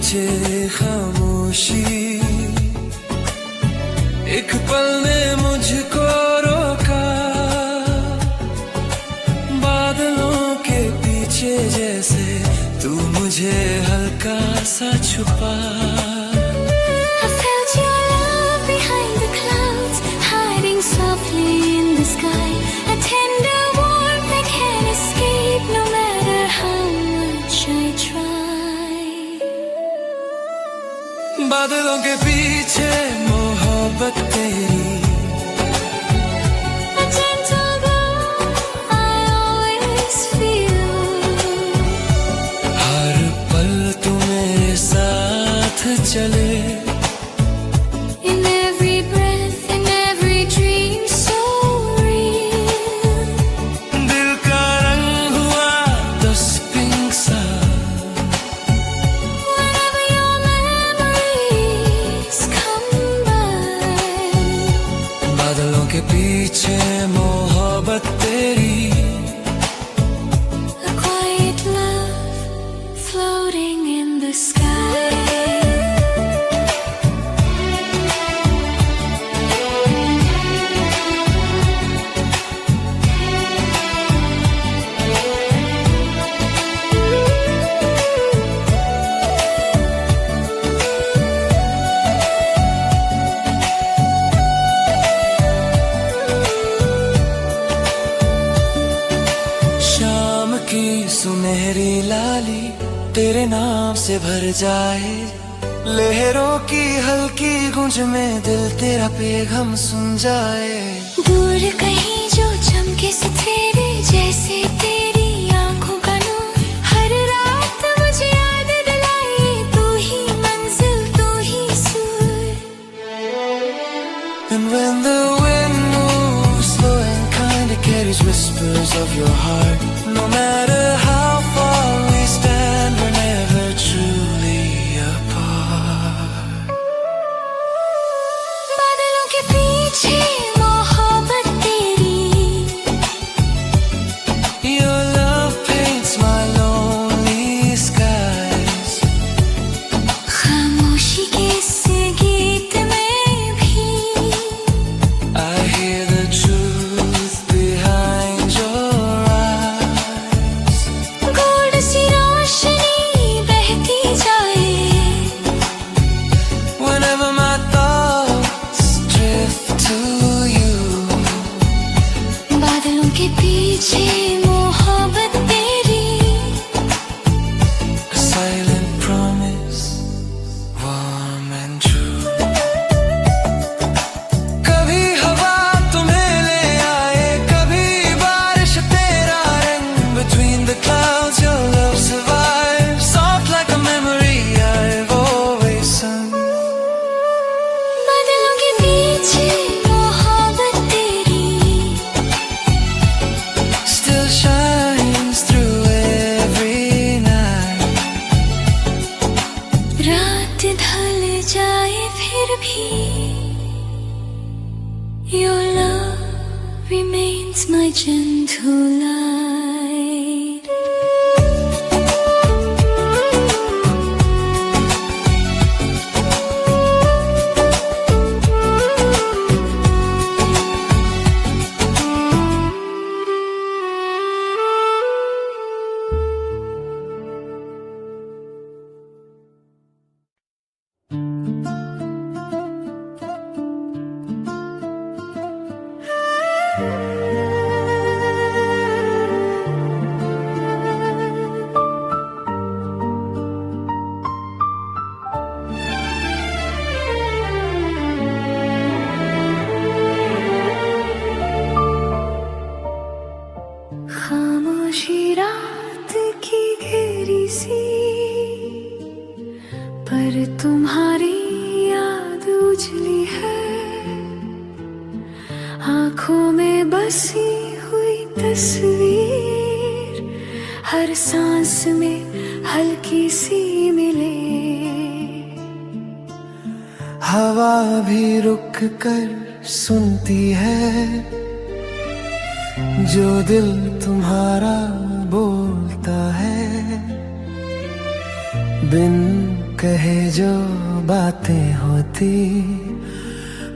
पीछे खामोशी, एक पल ने मुझको रोका, बादलों के पीछे जैसे तू मुझे हल्का सा छुपा। I felt your love behind the clouds, hiding softly in the sky. A tender warmth I can't escape, no matter how much I try. बादलों के पीछे मोहब्बत तेरी, A gentle glow I always feel. हर पल तू मेरे साथ चले, In every breath, in every dream so real. दिल का रंग हुआ दस पिंक सा, Whenever your memories come by. बादलों के पीछे मोहब्बत तेरी, A quiet love floating in the sky. शाम की सुनहरी लाली तेरे नाम से भर जाए, लहरों की हल्की गूंज में दिल तेरा पैगाम सुन जाए। दूर कहीं जो चमके सितारे, जैसे तेरी आंखों का नूर, हर रात मुझे याद दिलाए, तू ही मंजिल तू ही सुर। And when the wind moves slow and kinda carries whispers of your heart, no matter how far we stand, we're never truly apart. बादलों के पीछे मोहब्बत तेरी, Your love paints my lonely skies. खामोशी के इस गीत में भी, I hear the truth behind your eyes. Gold सी रोशनी बहती जाए। Whenever my thoughts drift to you, बादलों के पीछे मोहब्बत तेरी, a silent promise, warm and true. कभी हवा तुम्हें ले आए, कभी बारिश तेरा रंग, between the clouds your love survives, soft like a memory I've always sung. बादलों के पीछे मोहब्बत तेरी, Still shines through every night. रात ढल जाए फिर भी, your love remains my gentle light. खामोशी रात की घेरी सी, पर तुम्हारी याद उजली है, आंखों में बसी हुई तस्वीर, हर सांस में हल्की सी मिले। हवा भी रुक कर सुनती है, जो दिल तुम्हारा बोलता है, बिन कहे जो बातें होती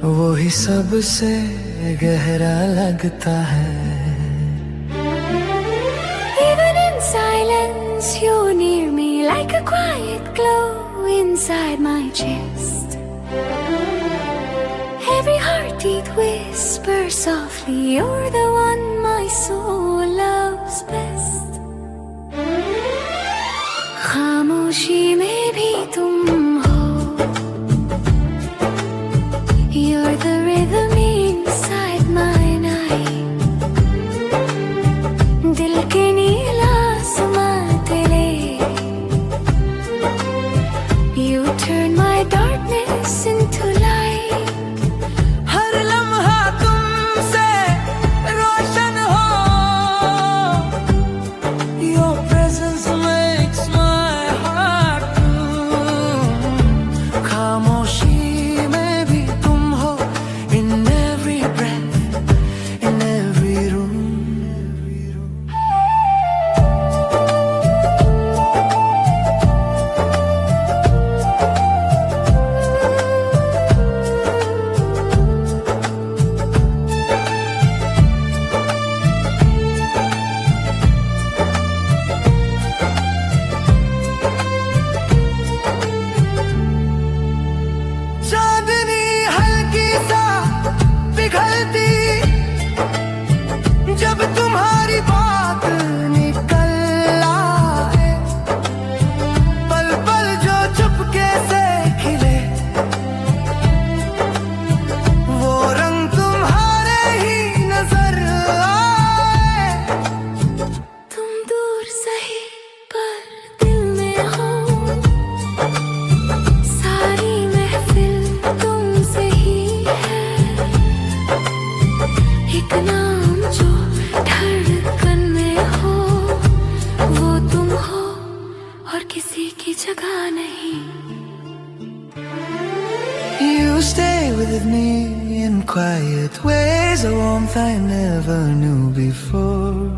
वो ही सबसे गहरा लगता है। Even in silence, you're near me like a quiet glow inside my chest. Every heartbeat whispers softly, you're the one my soul loves best. खामोशी में भी तुम हो, you're the rhythm inside my night. दिल के नीला आसमां तेरे, you turn my darkness into light. हर लम्हा तुमसे रोशन हो, your presence makes my heart bloom. खामोशी में भी तुम हो, in every breath, in every room. चांदनी हल्की सा पिघलती जब तुम्हारी बात निकल आए, पल पल जो चुपके से खिले वो रंग तुम्हारे ही नजर आए। तुम दूर सही पर दिल में हो, सारी महफिल तुमसे ही है। एक नाम जो धड़कन में हो वो तुम हो और किसी की जगह नहीं। You stay with me in quiet ways, a warmth I never knew before.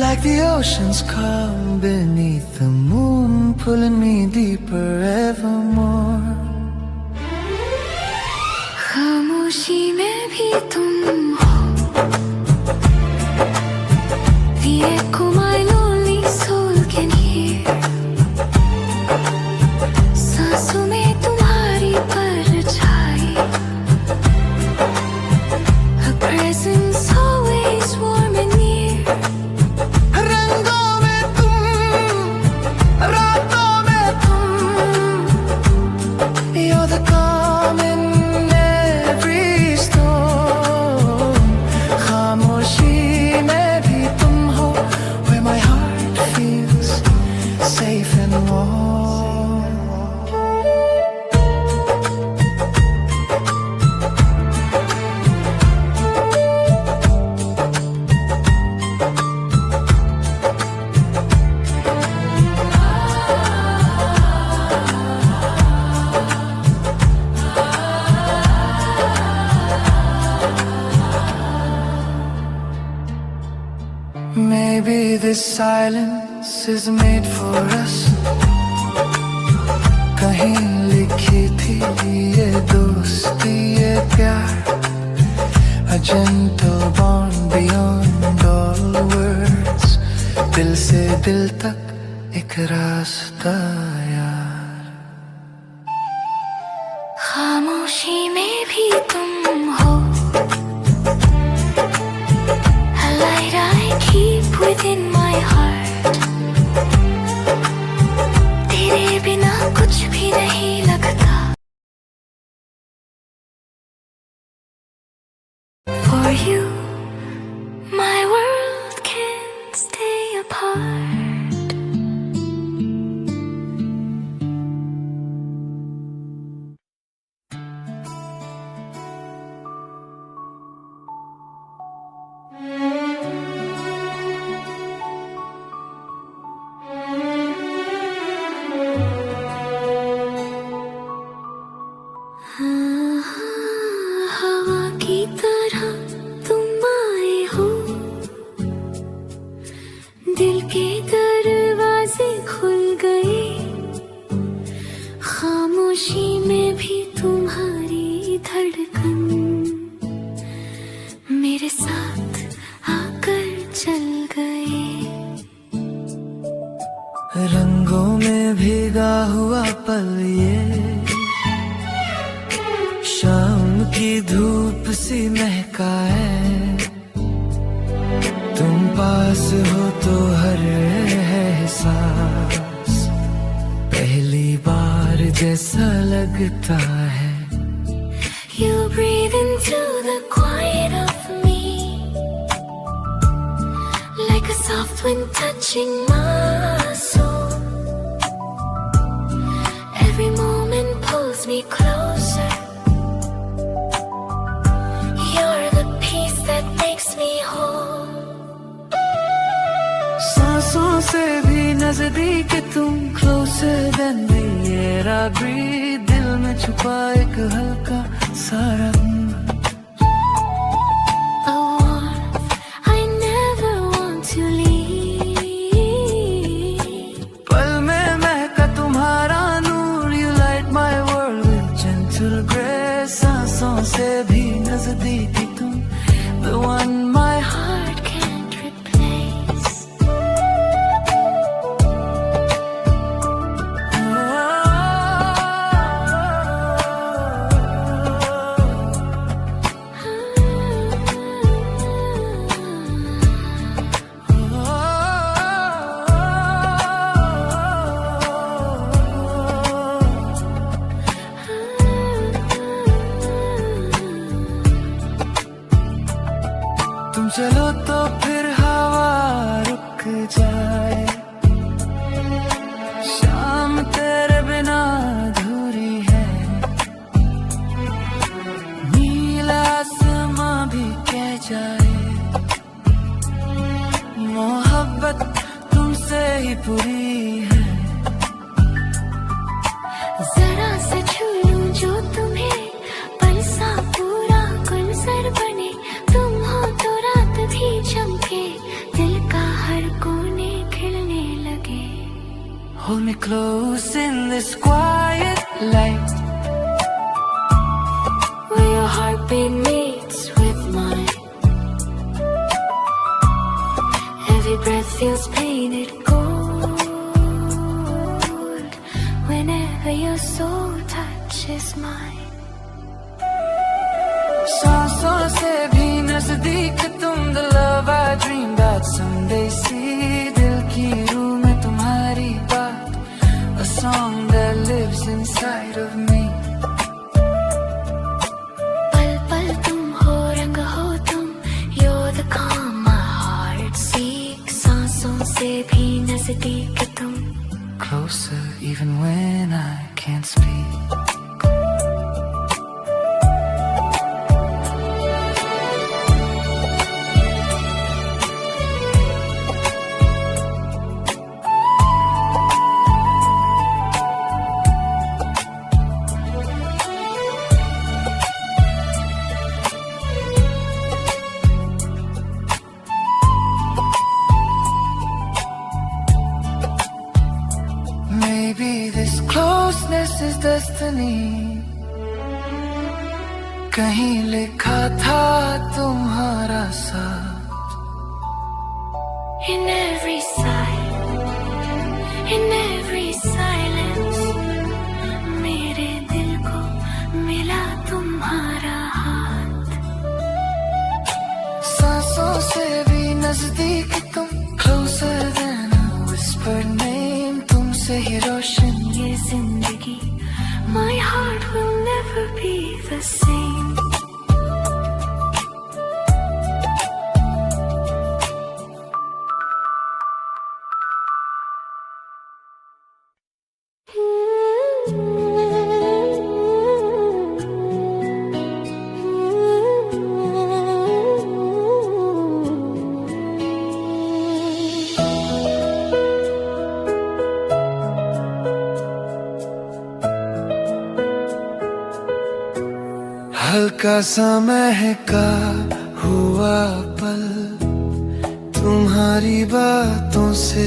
Like the ocean's calm beneath the moon, pulling me deeper evermore. खामोशी में भी तुम हो, the echo my lonely soul can hear. सांसों में तुम्हारी परछाई, a presence always warm and near. रंगों में तुम, रातों में तुम, you're the calm in every storm. खामोशी में भी तुम हो, where my heart feels safe and warm. Maybe this silence is made for us. कहीं लिखी थी ये दोस्ती ये प्यार, a gentle bond beyond all words. दिल से दिल तक एक रास्ता यार। खामोशी में भी तुम हो, a light I keep within my heart. तेरे बिना कुछ भी नहीं लगता। For you, my world can't stay apart. हवा की तरह तुम आए हो, दिल के धड़कन मेरे साथ आकर चल गए। रंगों में भीगा हुआ पल ये, शाम की धूप सी महका है। तुम पास हो तो हर एहसास पहली बार जैसा लगता है। You breathe into the quiet of me, like a soft wind touching my soul. Every moment pulls me closer. You're the peace that makes me whole. सांसों से भी नजदीक तुम, closer than the air I breathe. दिल में छुपा एक हल्का सारा A warmth I never want to leave. पल में महका तुम्हारा नूर. You light my world with gentle grace. सांसों से भी नजदीक तुम, the one my Heart can't replace. तुम चलो तो फिर हवा रुक जाए। शाम तेरे बिना अधूरी है। नीला आसमां भी कह जाए, मोहब्बत तुमसे ही पूरी है। जरा सा छू लूं जो तुम्हें, पल सा पूरा गुलजार बने। तुम हो तो रात भी चमके, दिल का हर कोने खिलने लगे। Hold me close in this quiet light, Where your heartbeat meets with mine. Every breath feels painted gold. Whenever your soul touches mine. सांसों से भी नजदीक तुम, the love I dream about someday. See दिल की रूह में तुम्हारी बात, a song that lives inside of me. पल पल तुम हो, रंग हो तुम, you're the calm my heart seeks. सांसों से भी नजदीक तुम, Closer even when I can't speak. Maybe this closeness is destiny. कहीं लिखा था तुम्हारा साथ. in every sigh, in every silence. मेरे दिल को मिला तुम्हारा हाथ. सांसों से भी नजदीक तुम, closer than a whispered name. तुमसे ही रोशन ये जिंदगी, my heart will never be the same. हल्का सा महका हुआ पल तुम्हारी बातों से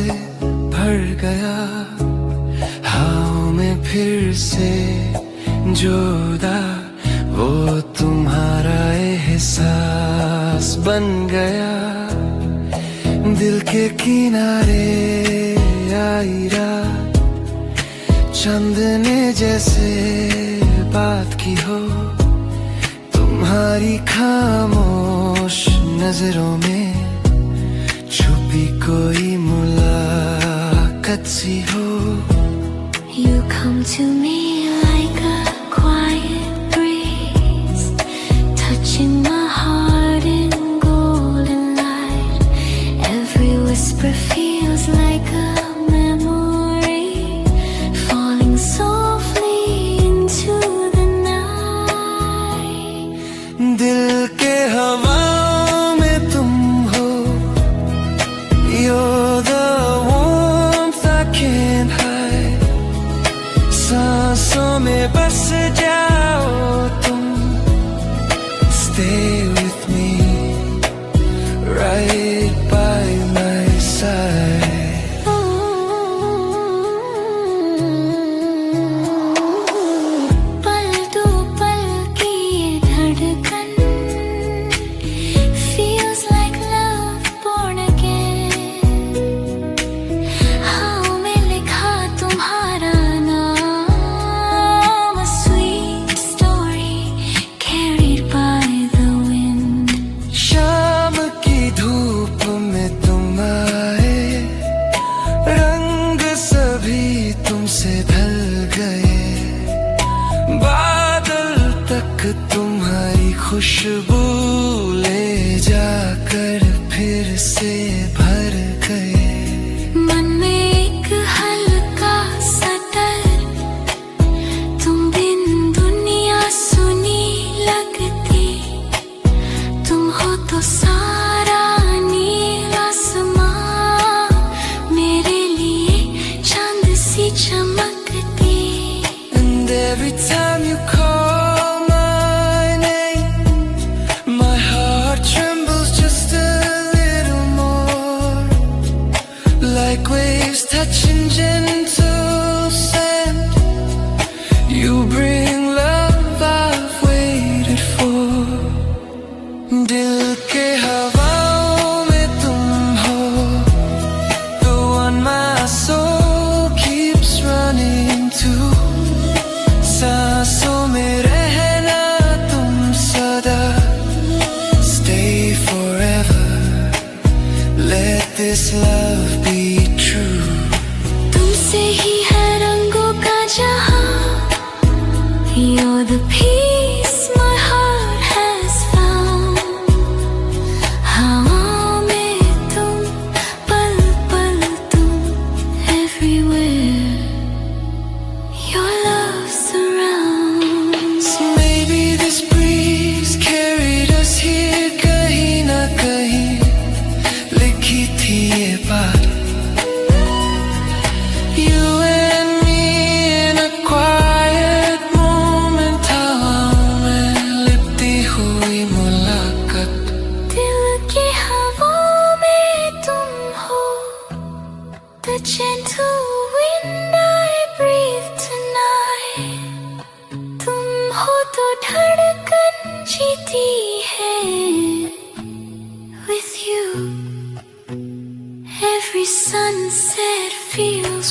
भर गया. हवाओं में फिर से जोदा वो तुम्हारा एहसास बन गया, दिल के किनारे आई रात, चांदने जैसे बात की हो, तुम्हारी खामोश नजरों में छुपी कोई मुलाकात सी हो। You come to me like a quiet breeze, touching my heart in golden light. Every whisper feels like a memory, falling softly into the night. दिल के हवाओं में तुम हो, you're the warmth I can't hide. सांसों में बस जाओ तुम, stay with me, right by my side. पल दो पल की ये धड़कन, feels like love born again. हाँ में लिखा तुम्हारा नाम, a sweet story carried by the wind. शाम की धूप में तुम आए, रंग सभी तुमसे ढल गए, बादल तक तुम्हारी खुशबू ले जाकर फिर से भर गए। मन में एक हल्का सा डर, तुम बिन दुनिया सुनी लगती, तुम हो तो सारा नीला आसमां, मेरे लिए चांद सी चमकती। And every time you call my name, my heart trembles just a little more, like waves touching gentle sand. You bring love I've waited for. दिल के हवाओं में तुम हो, the one my soul keeps running to. सांसों में रहना तुम सदा, stay forever, let this love be true. तुमसे ही है रंगों का जहां, you're the peace my heart has found. हवाओं में तुम, पल पल तुम, everywhere your love surrounds. Maybe this breeze carried us here, कहीं ना कहीं लिखी थी ये बात. You and me in a quiet moment, हवाओं में लिपटी हुई मुलाकात. दिल की हवाओं में तुम हो, the gentle wind I breathe tonight. तुम हो तो धड़कन जीती है, with you every sunset feels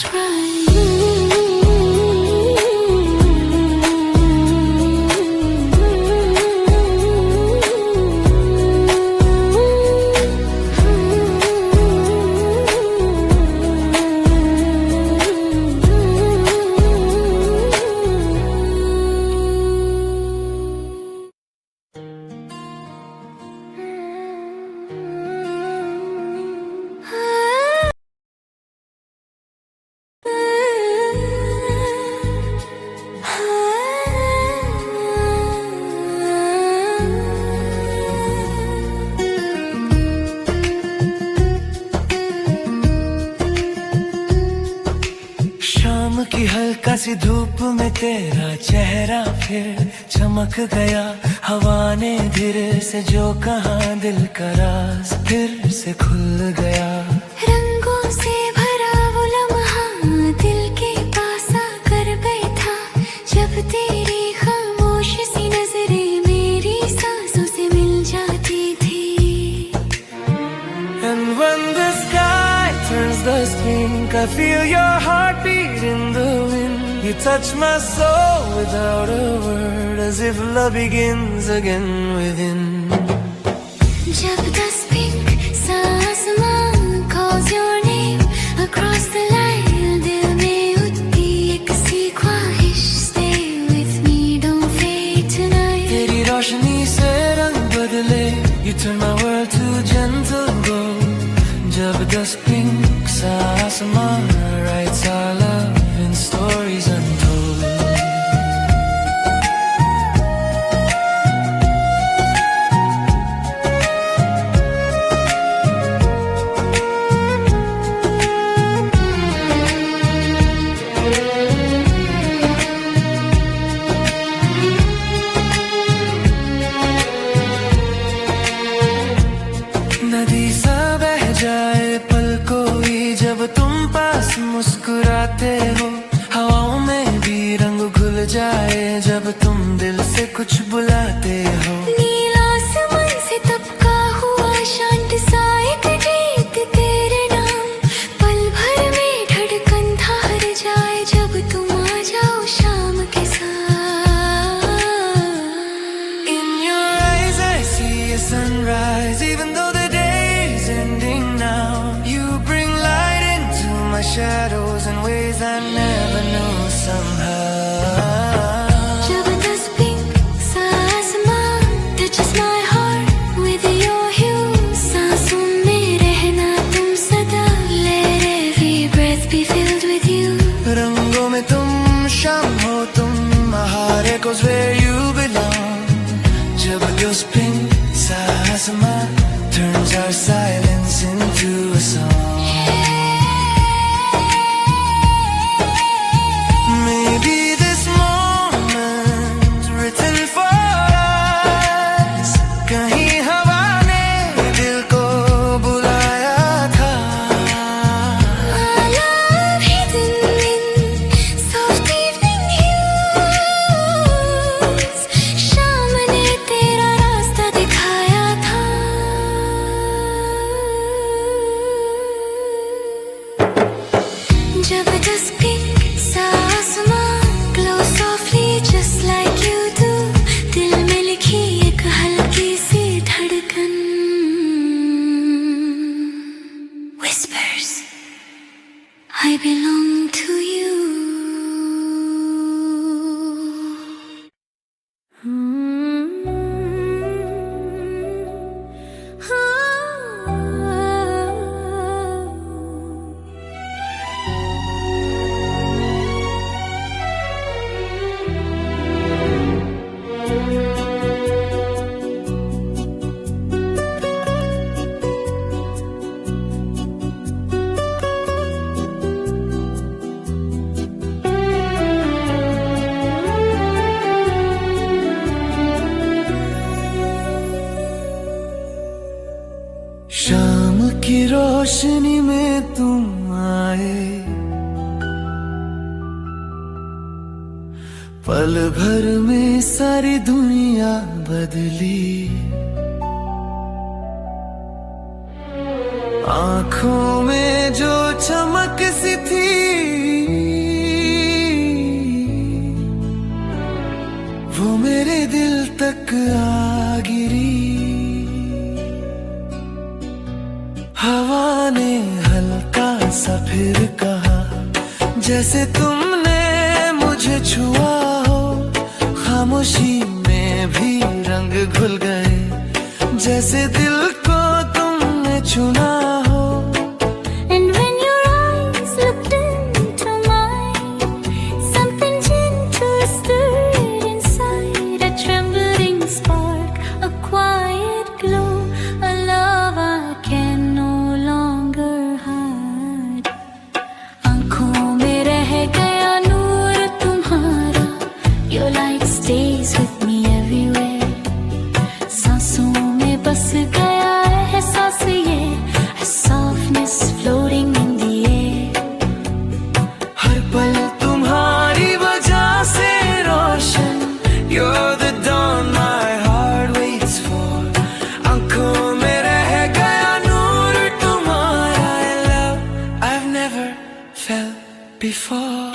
शाम की हल्का सी धूप में तेरा चेहरा फिर चमक गया, हवा ने धीरे से जो कहा दिल का राज फिर से खुल गया. रंगों से भरा वो लम्हा दिल के पास आकर बैठा, जब तेरी खामोश सी नजरें feel your heartbeat in the wind. You touch my soul without a word, as if love begins again within. जब 10 pink सा आसमान calls your name across the line, दिल में उठती एक सी ख्वाहिश, stay with me, don't fade tonight. तेरी रोशनी से रंग बदले, you turn my world to gentle gold. जब 10 pink सा आसमान writes our love in stories untold. नदी सा बह जाए पल कोई जब तुम पास मुस्कुराते हो, हवाओं में भी रंग घुल जाए जब तुम दिल से कुछ बुलाते हो. नीला आसमान से तबका हुआ शांत सा एक गीत तेरे नाम, पल भर में धड़कन ठहर जाए जब तुम आ जाओ शाम के साथ. In your eyes I see a sunrise, even though the day is ending now. You bring light into my shadows in ways I never knew somehow. जब 10 pink सा आसमान touches my heart with your hue, सांसों में रहना तुम सदा, let every breath be filled with you. रंगों में तुम शाम हो तुम, my heart echoes where you belong. जब 10 pink सा आसमान turns our silence into a song. Maybe this moment written for us, कहीं हवा ने दिल को बुलाया था. Our love hidden in soft evening hues, शाम ने तेरा रास्ता दिखाया था. जब 10 pink सा आसमान glow softly just like you do, दिल में लिखी एक हल्की सी धड़कन whispers, I belong to you. शाम की रोशनी में तुम आए, पल भर में सारी दुनिया बदली. आंखों में जो चमक सी थी, वो मेरे दिल तक आ गिरी. हवा ने हल्का सा फिर कहा, जैसे तुमने मुझे छुआ हो. खामोशी में भी रंग घुल गए, जैसे दिल को तुमने चुना हो. And when your eyes looked into mine, something gentle stirred inside, a trembling spark, a quiet glow, a love I can no longer hide. आँखों में रह गया नूर तुम्हारा, your light stays with me everywhere. सांसों में बस गया एहसास ये, before.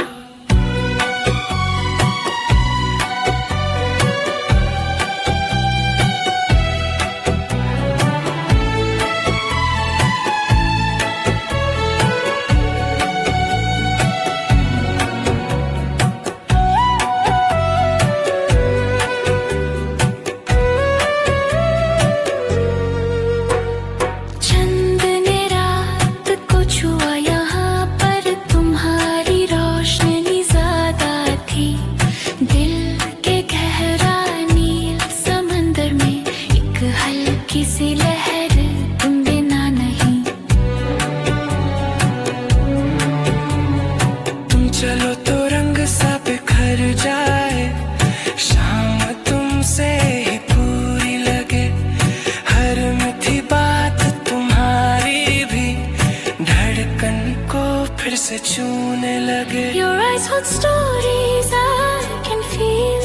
चंद ने रात को छुआ यहाँ पर, तुम्हारी रोशनी ज्यादा थी। दिल के गहरा नील समंदर में एक हल्की सी लहर, तुम बिना नहीं। तुम चलो तो रंग सा बिखर जाए, शाम तुमसे ही पूरी लगे। हर मीठी बात तुम्हारी भी धड़कन को फिर से छूने लगे। Your eyes hold stories I can feel.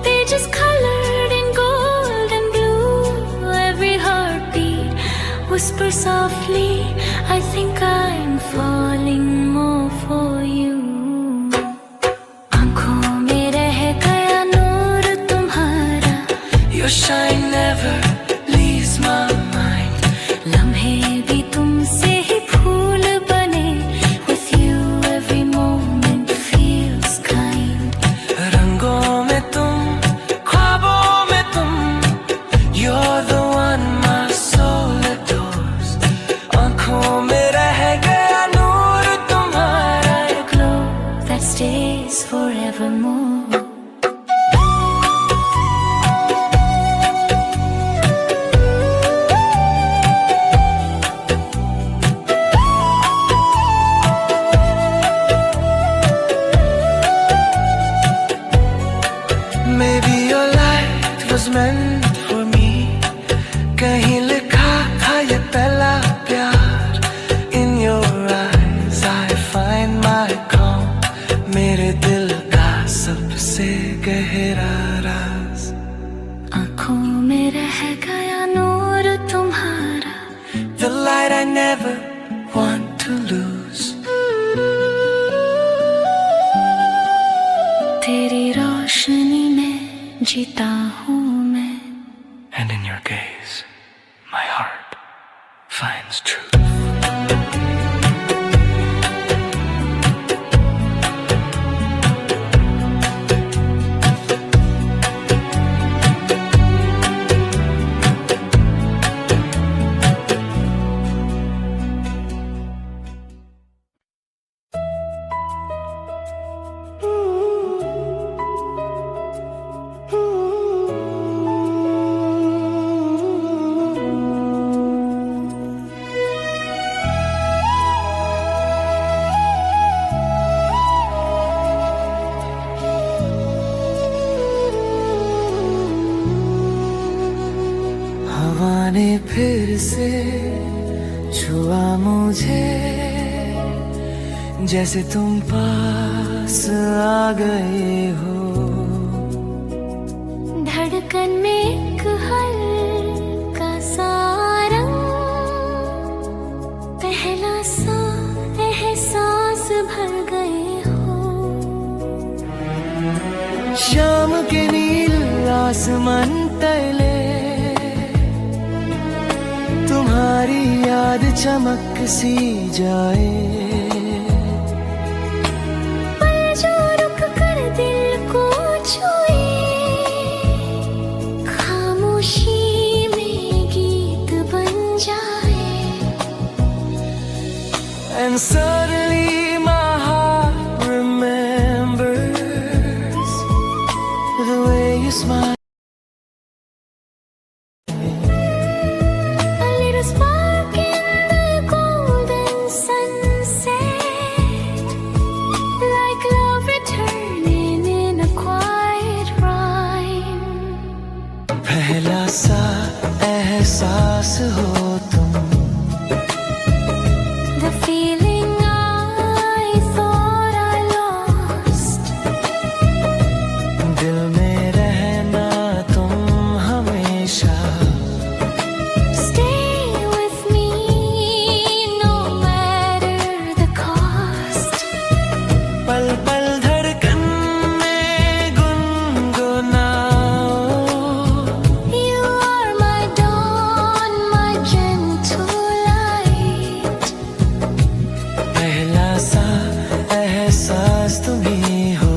They just colored in gold and blue. Every heartbeat whispers softly, I think I'm falling more for you. आँखों में रह गया नूर तुम्हारा, Your shine never leaves my mind. लम्हे भी तुमसे ही फूल बने। With you every moment feels kind. रंगों में तुम, ख्वाबों में तुम, You're the one my soul adores. आँखों में रह गया नूर तुम्हारा, A glow that stays forevermore. Maybe your light was meant for me. कहीं लिखा था ये पहला प्यार. In your eyes I find my calm. मेरे दिल का सबसे गहरा राज. आँखों में रह गया नूर तुम्हारा, The light I never want to lose. तेरी रोशनी में जीता हूँ मैं। And in your gaze my heart finds truth. हवा ने फिर से छुआ मुझे, जैसे तुम पास आ गए हो. धड़कन में एक हल्का सा रंग, पहला सा एहसास भर गए हो। शाम के नील आसमान तले तुम्हारी याद चमक सी जाए. पल जो रुक कर दिल को छुए, खामोशी में गीत बन जाए। And suddenly my heart remembers the way you smile. A little spark in the golden sunset. सा एहसास तुम ही हो।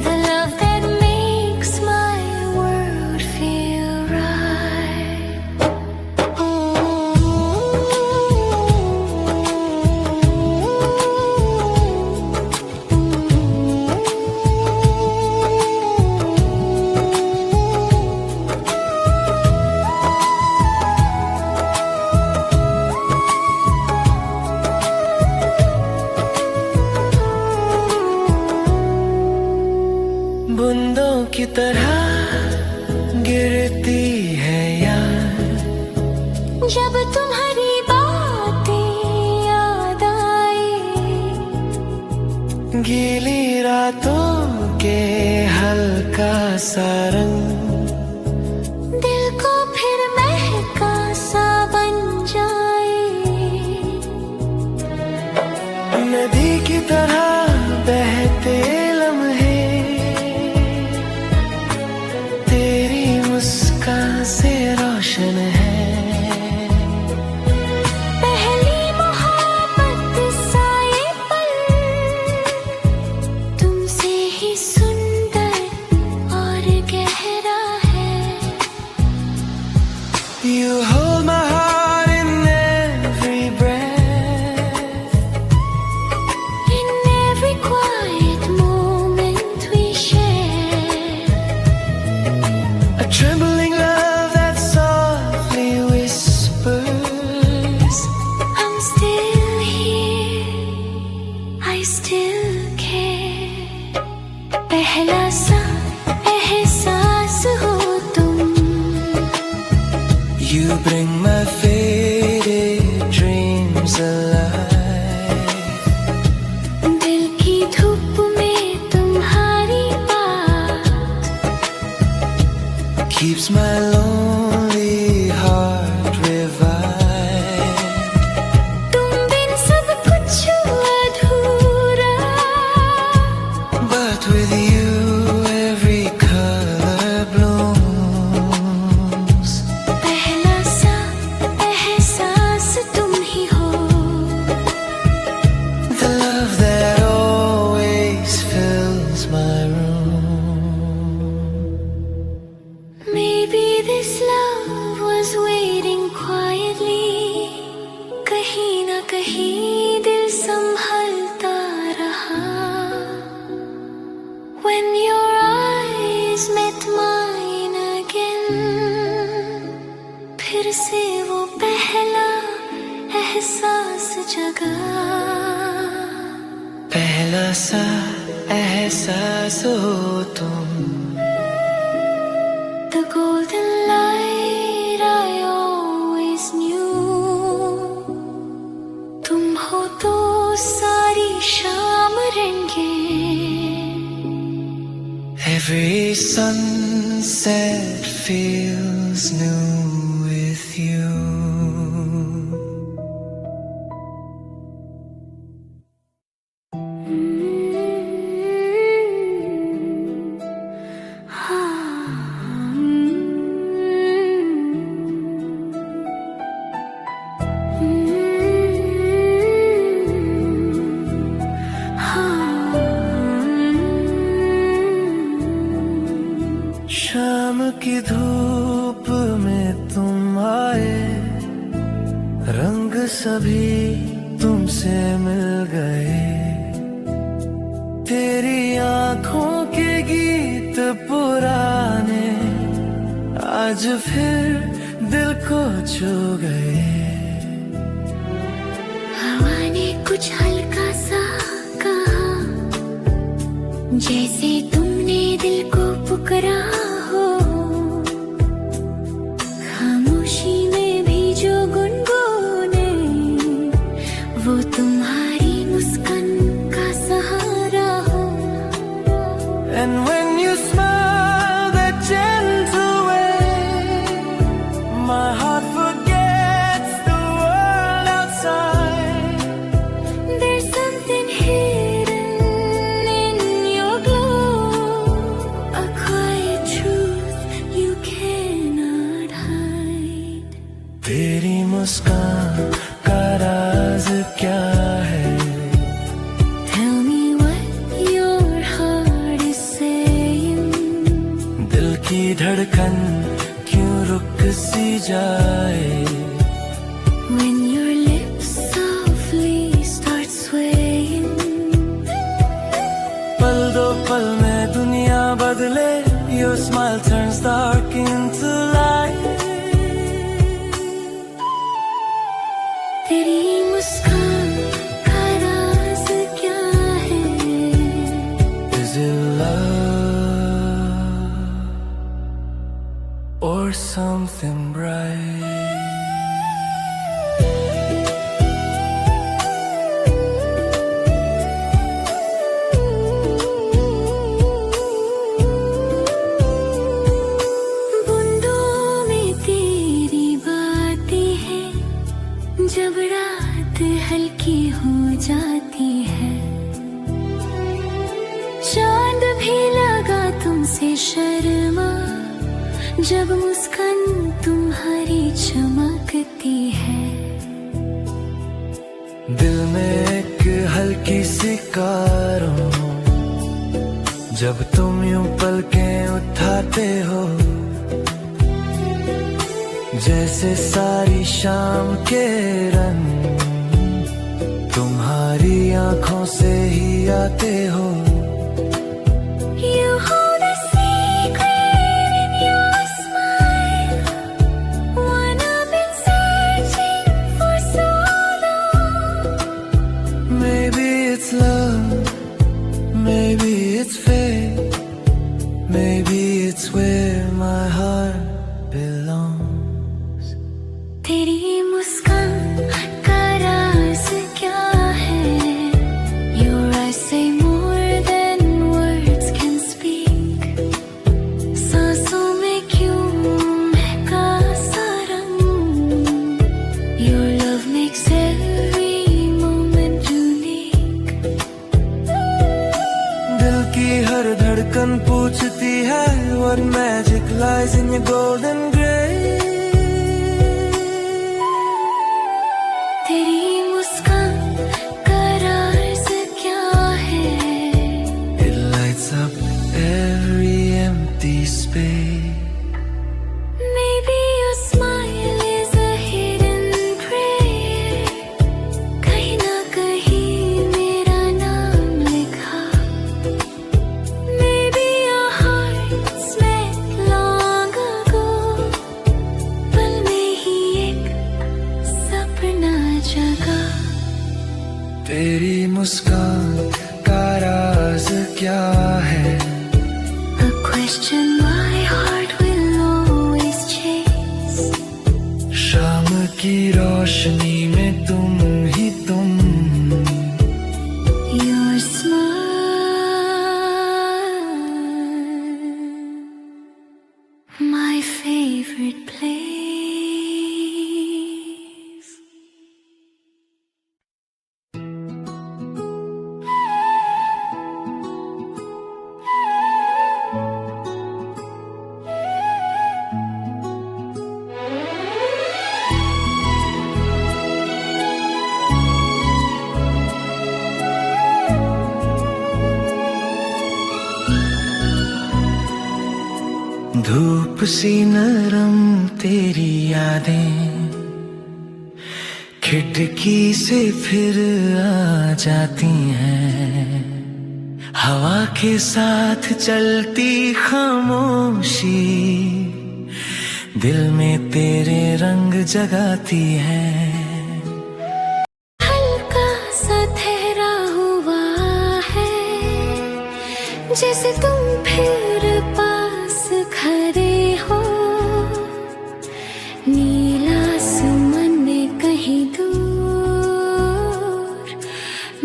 The love that makes my world feel right. बूंदों की तरह गिरती है याद जब तुम्हारी बातें याद आई। गीली रातों के हल्का सा रंग दिल को फिर महका सा बन जाए। नदी की तरह बहते लम्हे तेरी मुस्कान से रोशन है। पहली मोहब्बत सा ये पल तुमसे ही सुंदर और गहरा है। You hold my heart in every breath, In every quiet moment we share. a trembling love that softly whispers. I'm still here, I still care. पहला सा एहसास हो तुम। You bring my faded dreams alive. दिल की धूप में तुम्हारी बात Keeps my lonely heart revived. तुम बिन सब कुछ अधूरा। But with you every color blooms. पहला सा एहसास तुम ही हो। The love that always fills my room. Maybe this love was waiting quietly. कहीं ना कहीं दिल संभलता रहा। When your eyes met mine again, फिर से वो पहला एहसास जगा। पहला सा एहसास हो तुम। The golden light I always knew. तुम हो तो सारी शाम रंगे। Every sunset feels new with you. शाम की धूप में तुम आए, रंग सभी तुमसे मिल गए। तेरी आंखों के गीत पुराने आज फिर दिल को छू गए। हवा ने कुछ हल्का सा कहा, जैसे तुमने दिल को पुकारा हो। खामोशी में भी जो गुनगुने, वो तुम्हारी मुस्कान का सहारा हो। And when you smile that gentle way, my heart forgets the world outside. There's something hidden in your glow, a quiet truth you cannot hide. तेरी मुस्कान का राज क्या your smile turns dark into light. तेरी मुस्कान का राज क्या है? Is it love or something bright? जब रात हल्की हो जाती है, चांद भी लगा तुमसे शर्मा, जब मुस्कान तुम्हारी चमकती है। दिल में एक हल्की सी कारों, जब तुम यूं पलकें उठाते हो, जैसे सारी शाम के रंग तुम्हारी आंखों से ही आते हो। You hold a secret in your smile, one I've been searching for so long. Maybe it's love, maybe it's fate, maybe it's where my heart belongs. तेरी मुस्कान का राज क्या है? Your eyes say more than words can speak. सांसों में क्यों महका सा रंग? Your love makes every moment unique. दिल की हर धड़कन पूछती है, what magic lies in your golden grace. तेरी मुस्कान का राज क्या है? It lights up every empty space. Maybe your smile is a hidden prayer, कहीं ना कहीं मेरा नाम लिखा. Maybe your heart's met long ago, पल में ही एक सपना जगा. तेरी मुस्कान का राज क्या है? A question my heart will always chase. शाम की रोशनी में तुम ही तुम, Your smile, my favorite place. धूप सी नरम तेरी यादें खिड़की से फिर आ जाती हैं, हवा के साथ चलती खामोशी दिल में तेरे रंग जगाती है। हल्का सा ठहरा हुआ है, जैसे तुम फिर पास खड़े हो, नीला आसमान में कहीं दूर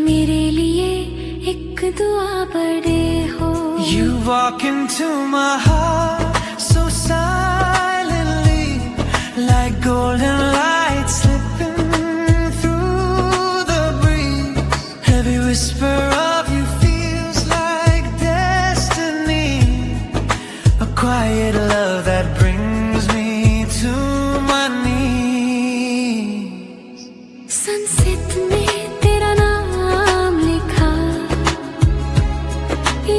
मेरे लिए एक दुआ बड़े हो। You walk into my heart so silently, like golden light slipping through the breeze. Every whisper of you feels like destiny, a quiet love that brings me to my knees. Sunset में तेरा नाम लिखा,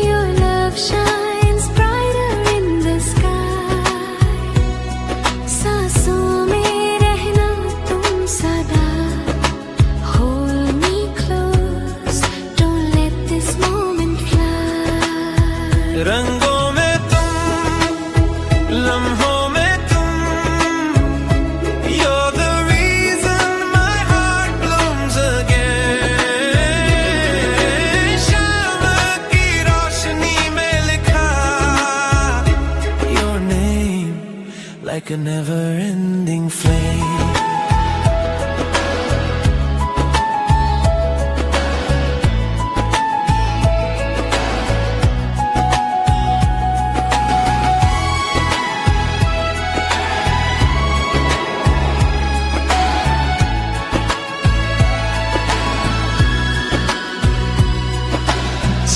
Your love shines brighter in the sky. सांसों में रहना तुम सदा, hold me close, don't let like a never-ending flame.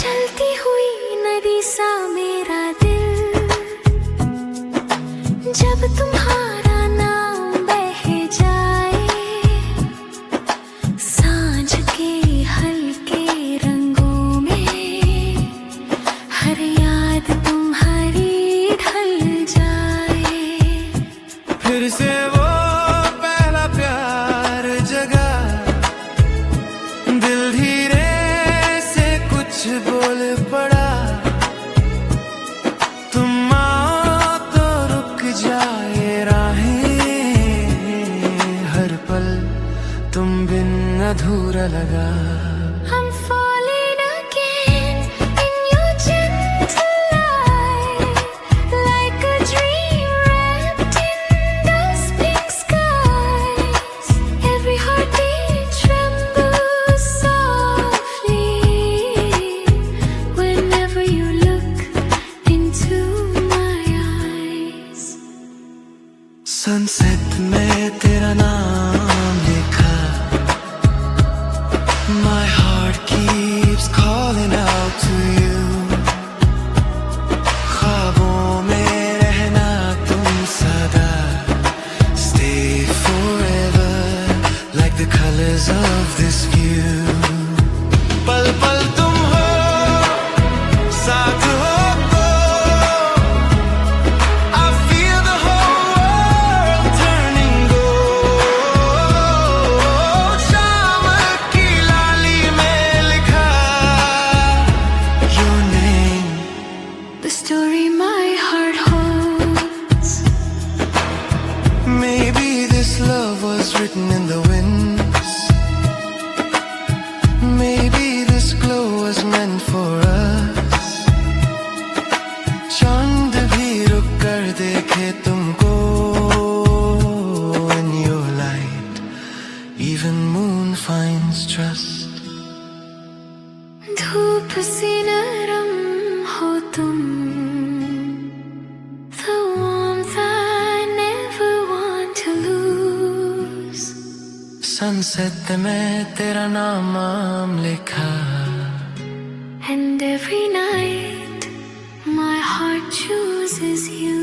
चलती हुई नदी सा मेरा दिल, जब तुम्हारा नाम बह जाए, सांझ के हल्के रंगों में हर याद तुम्हारी ढल जाए। फिर से वो पहला प्यार जगा, दिल धीरे से कुछ बोल पड़ा, तुम आओ तो रुक जाए राहें, हर पल तुम बिन अधूरा लगा। I'm falling again in your gentle light, like a dream wrapped in those pink skies. Every heartbeat trembles softly whenever you look into my eyes. Sunset में तेरा नाम लिखा, my heart keeps calling out to you. ख्वाबों में रहना तुम सदा, stay forever like the colors of this view. पल पल तुम हो, साथ हो तो I feel the whole world turning gold. शाम की लाली में लिखा your name. The story my heart holds. Maybe this love was written in the winds. Maybe this glow was meant for us. चांद भी रुक कर देखे तुमको, in your light even moon finds trust. धूप सी नरम हो तुम, the warmth I never want to lose. Sunset में तेरा नाम लिखा, And every night my heart chooses you.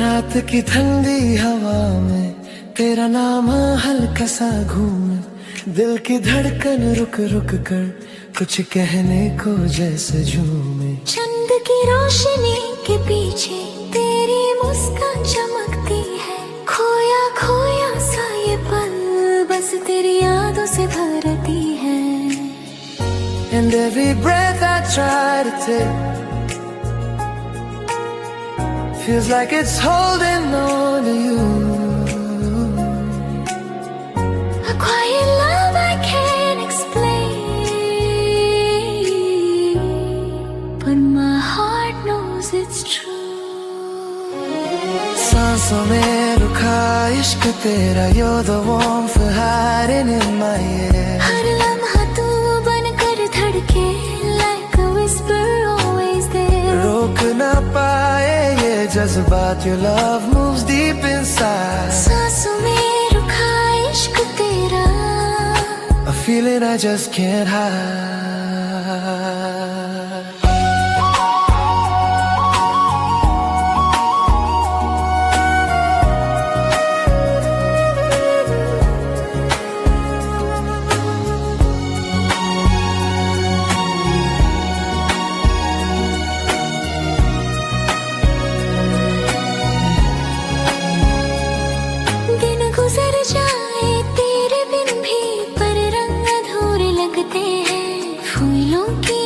रात की ठंडी हवा में तेरा नाम हल्का सा घूमे, दिल की धड़कन रुक रुक कर कुछ कहने को जैसे झूमे। चंद की रोशनी के पीछे तेरी मुस्कान चमकती है, खोया खोया सा ये पल बस तेरी यादों से भरती है। And every breath I try to take feels like it's holding on to you. A quiet love I can't explain, but my heart knows it's true. सांसों में रुका इश्क तेरा, you're the warmth hiding in my ear. हर लम्हा तू बनकर धड़के, like a whisper always there. रोक ना पाए ये जज्बात, your love moves deep inside. सांसों में रुका इश्क तेरा, A feeling I just can't hide. तेरे बिन भी पर रंग अधूरे लगते हैं, फूलों की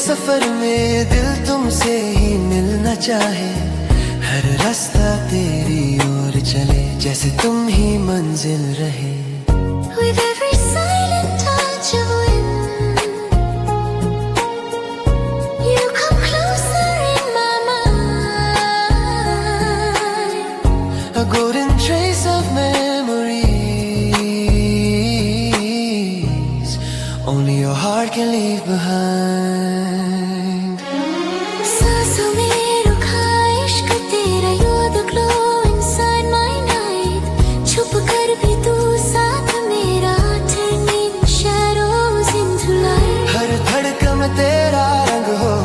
सफर में दिल तुमसे ही मिलना चाहे, हर रास्ता तेरी ओर चले जैसे तुम ही मंजिल रहे। With every silent touch of wind, you come closer in my mind. A golden trace of memories only your heart can leave behind. सांसों में रुका इश्क तेरा, you're the glow inside my night. छुप कर भी तू साथ मेरा, turning shadows into light. हर धड़कन में तेरा रंग हो,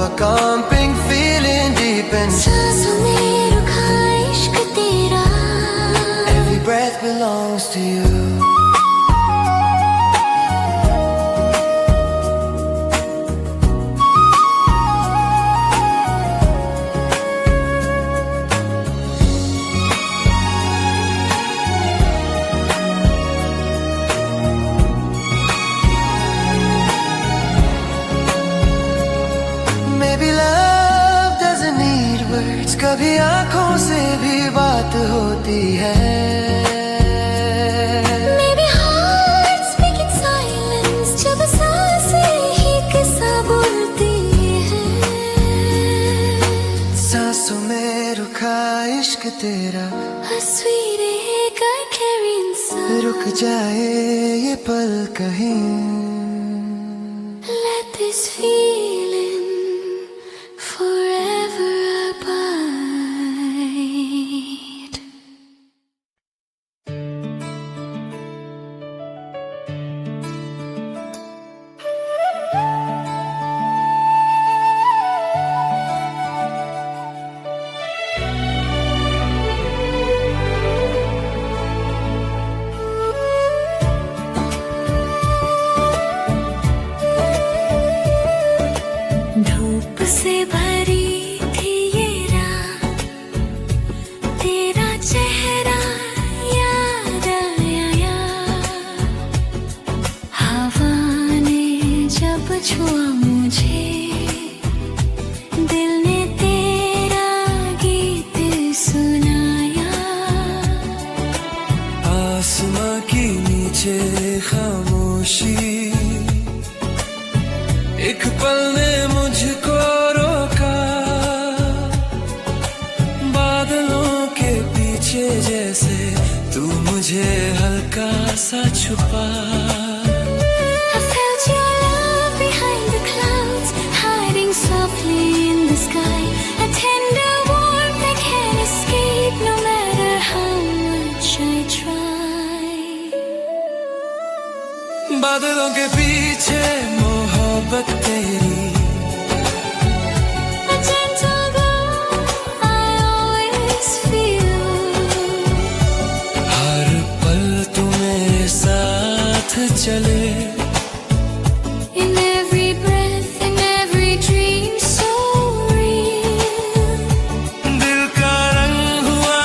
a comping feeling deep inside. सांसों में रुका इश्क तेरा, Every breath belongs to you. Maybe love doesn't need words, कभी आंखों से भी बात होती है। maybe hearts speak in silence, जब सांसें ही किस्सा बोलती है। सांसों में रुका इश्क तेरा, A sweet ache I carry inside. रुक जाए ये पल कहीं। Let this feeling forever abide. धूप से भरी थी ये रात, तेरा चेहरा याद आया। हवा ने जब छुआ मुझे, दिल ने तेरा गीत सुनाया। आसमां की नीचे खामोशी, एक पल ने मुझको रोका। बादलों के पीछे जैसे तू मुझे हल्का सा छुपा। I felt your love behind the clouds, hiding softly in the sky. A tender warmth I can't escape, no matter how much I try. बादलों के पीछे मोहब्बत तेरी, A gentle glow I always feel. हर पल तू मेरे साथ चले। In every breath, in every dream so real. दिल का रंग हुआ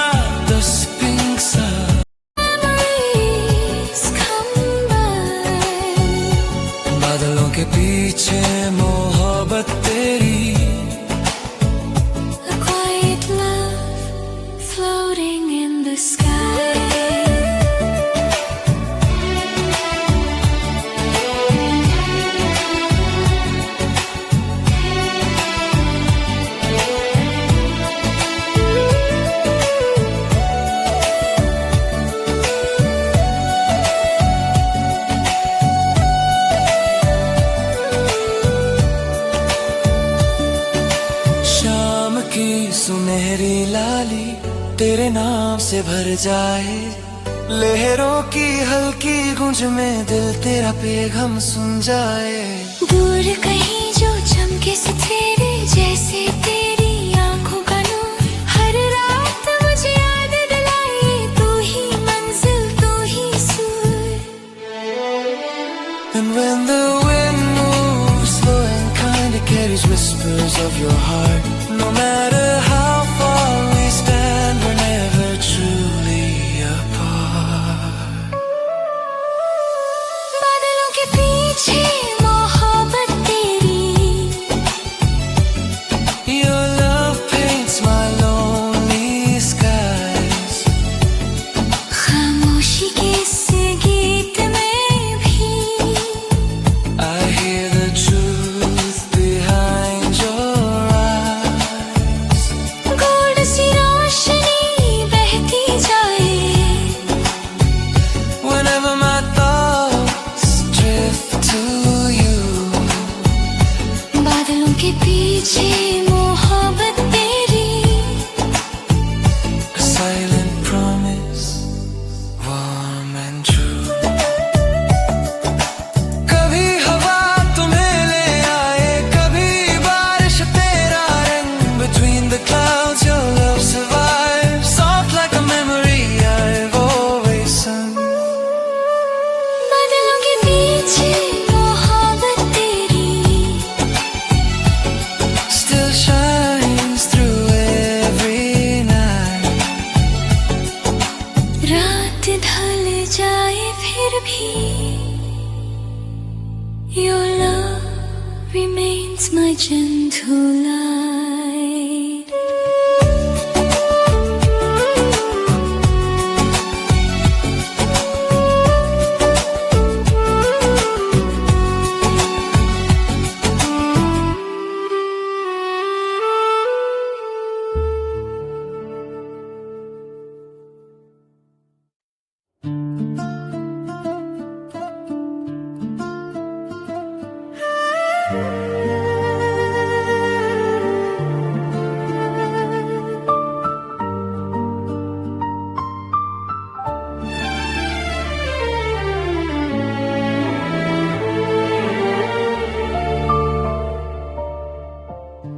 दस पिंक सा, Memories come by. बादलों के पीछे मोहब्बत तेरी। A quiet love floating in the sky. शाम की सुनहरी लाली तेरे नाम से भर जाए, लहरों की हल्की गूंज में दिल तेरा पैगाम सुन जाए। दूर कहीं जो चमके सितारे, जैसे तेरी आंखों का नूर, हर रात मुझे याद दिलाए। तू ही मंजिल, तू ही सुर। And when the wind moves slow and kind, it carries whispers of your heart. No matter how far we stand, we're never truly apart. बादलों के पीछे मोहब्बत तेरी, it's my gentle light.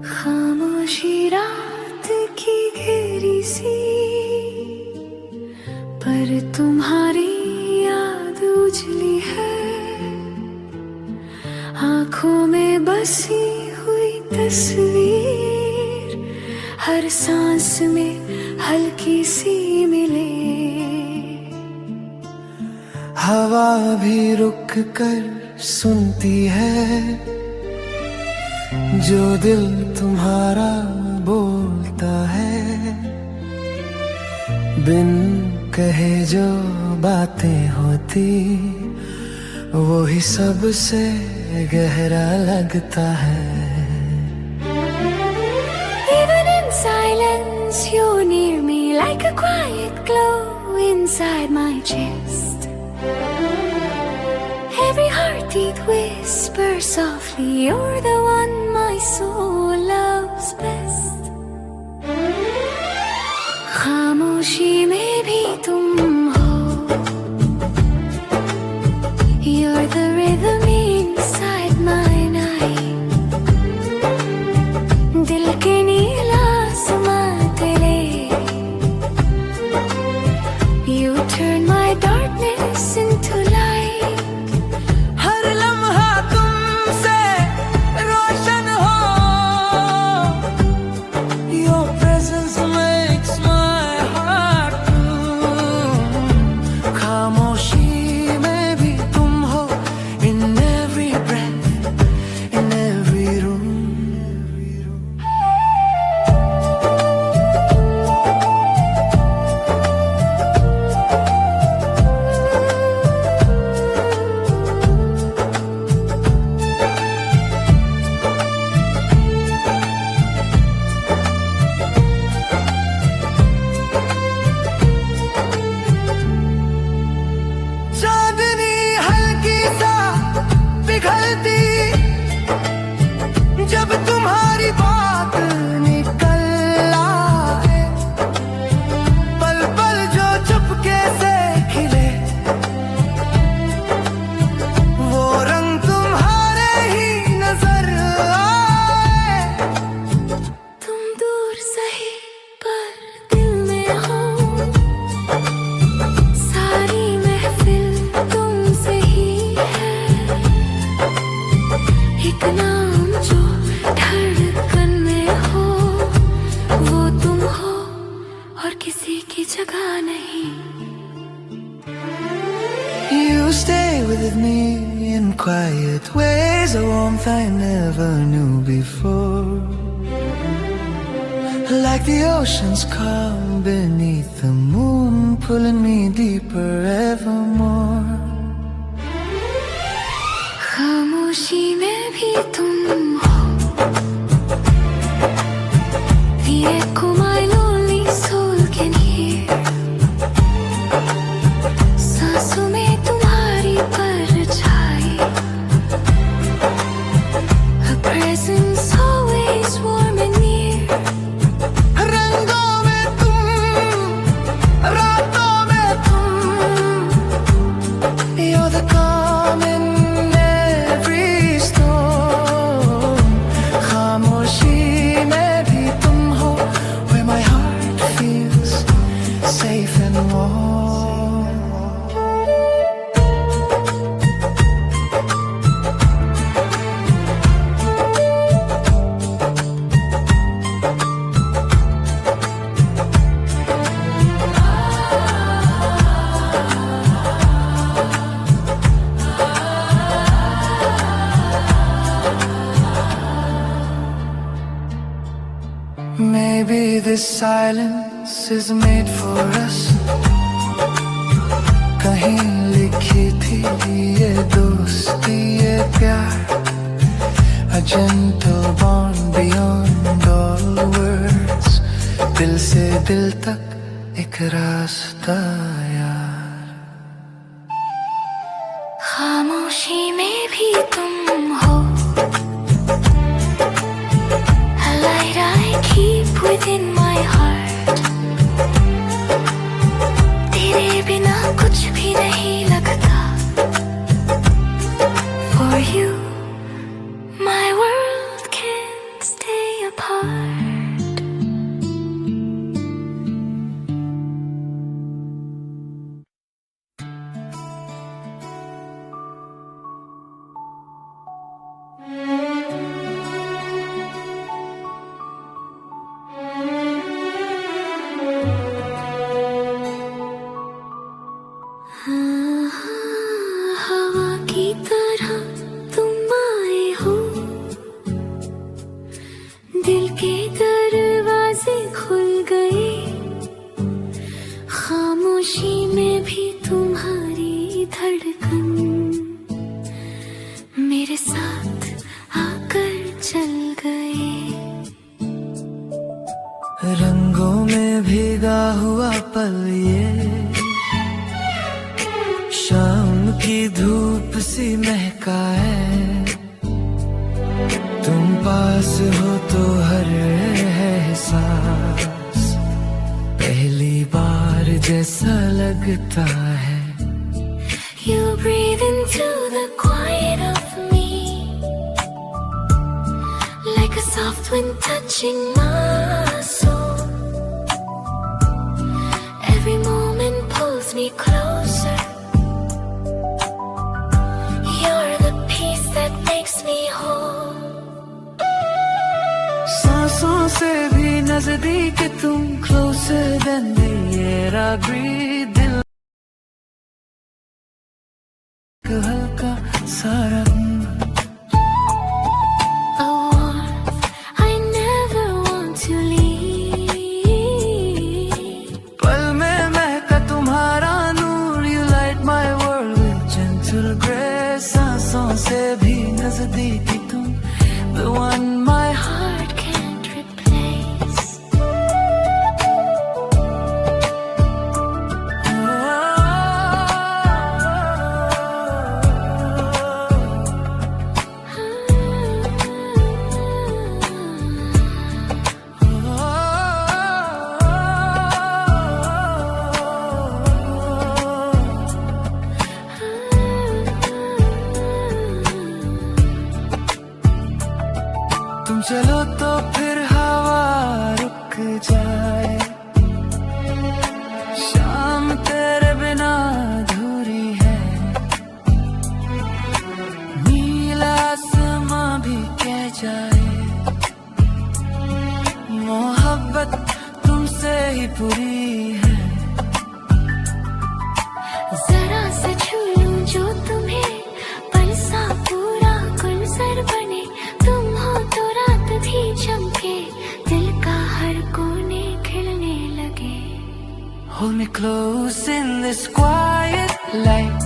खामोशी रात की घेरी सी, पर तुम्हारी याद उजली है। आंखों में बसी हुई तस्वीर हर सांस में हल्की सी मिले। हवा भी रुक कर सुनती है जो दिल तुम्हारा बोलता है। बिन कहे जो बातें होती वो ही सबसे गहरा लगता है। Even in silence you're near me like a quiet glow inside my chest. Every heartbeat whispers softly, you're the one my soul loves best. खामोशी में भी तुम हो, you're the rhythm inside my night. दिल के नीला आसमां तेरे, you turn my darkness into light. जब तुम्हारी बात निकल आए, पल पल जो चुपके से खिले, वो रंग तुम्हारे ही नजर आए। तुम दूर सही पर दिल में हो, सारी महफिल तुमसे ही है। एक नाम जो धड़कन में हो, वो तुम हो और किसी की जगह नहीं। You stay with me in quiet ways, a warmth I never knew before. Like the ocean's calm beneath the moon, pulling me deeper evermore. खामोशी में भी तुम हो, the echo my lonely soul can hear. सांसों में तुम्हारी परछाई, a presence always warm and near. रंगों में तुम, रातों में तुम, you're the calm in every storm. खामोशी में भी तुम हो, where my heart this silence is made for us. कहीं लिखी थी ये दोस्ती ये प्यार, a gentle bond beyond all words. दिल से दिल तक एक रास्ता यार. खामोशी में भी तुम हो, a light I keep within my heart. तेरे बिना कुछ भी नहीं लगता. For you, my world can't stay apart. हवा की तरह तुम आए हो, दिल के दरवाजे खुल गए. खामोशी में भी तुम्हारी धड़कन मेरे साथ आकर चल गए. रंगों में भीगा हुआ पल ये, शाम की धूप सी महका है. तुम पास हो तो हर एहसास पहली बार जैसा लगता है. You breathe into the quiet of me, like a soft wind touching my soul. Every moment pulls me closer. You're the peace that makes me whole. सांसों से भी नजदीक तुम, closer than the air I breathe. दिल हल्का सारा A warmth I never want to leave. पल में महका तुम्हारा नूर. You light my world with gentle grace. सांसों से भी नजदीक तुम, the one my Heart can't replace. तुम चलो तो फिर हवा रुक जाए. शाम तेरे बिना अधूरी है. नीला आसमां भी कह जाए, मोहब्बत तुमसे ही पूरी है. जरा से छू लूं जो तुम्हें, पल सा पूरा गुलजार बने. तुम हो तो रात भी चमके, दिल का हर कोने खिलने लगे. Hold me close in this quiet light,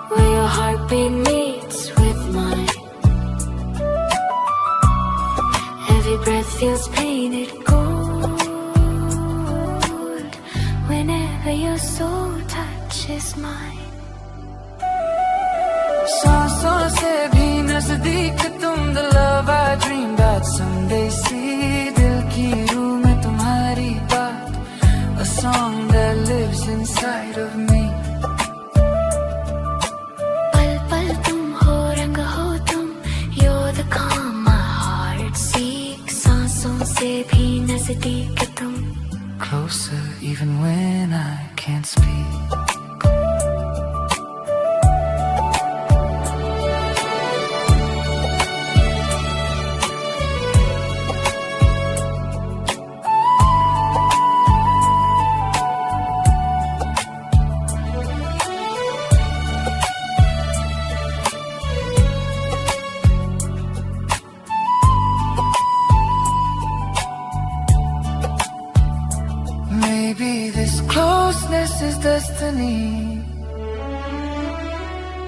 Where your heartbeat meets with mine. Every breath feels painted gold. Whenever your soul touches mine. सांसों से भी नजदीक तुम, the love I dream about someday. See दिल की रूह में तुम्हारी बात, a song that lives inside of me. पल पल तुम हो, रंग हो तुम. You're the calm my heart seeks. सांसों से भी नजदीक तुम, Closer even when I can't speak. Maybe this closeness is destiny.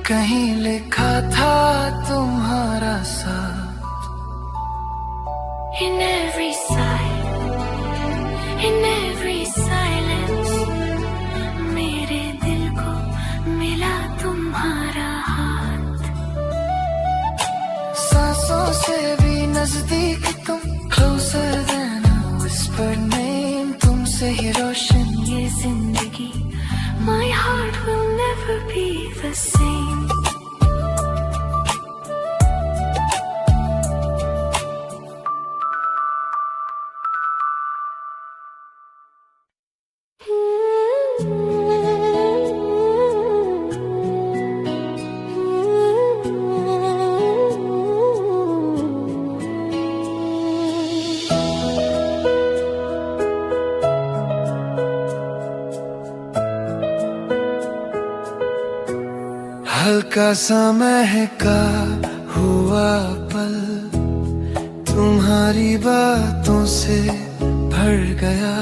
कहीं लिखा था तुम्हारा साथ. In every sigh, in every silence, मेरे दिल को मिला तुम्हारा हाथ. सांसों से भी नजदीक तुम, closer than a whispered name. तुमसे ही रोशन ये जिंदगी, my heart will never be the same. हल्का सा महका हुआ पल तुम्हारी बातों से भर गया.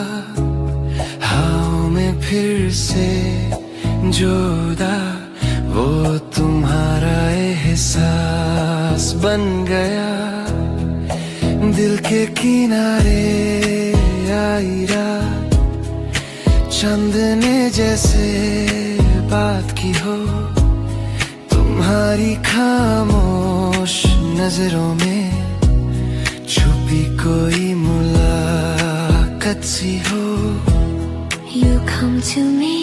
हाँ में फिर से जुदा वो तुम्हारा एहसास बन गया. दिल के किनारे आई रात, चांदने जैसे बात की हो. तुम्हारी खामोश नजरों में छुपी कोई मुलाकात सी हो. You come to me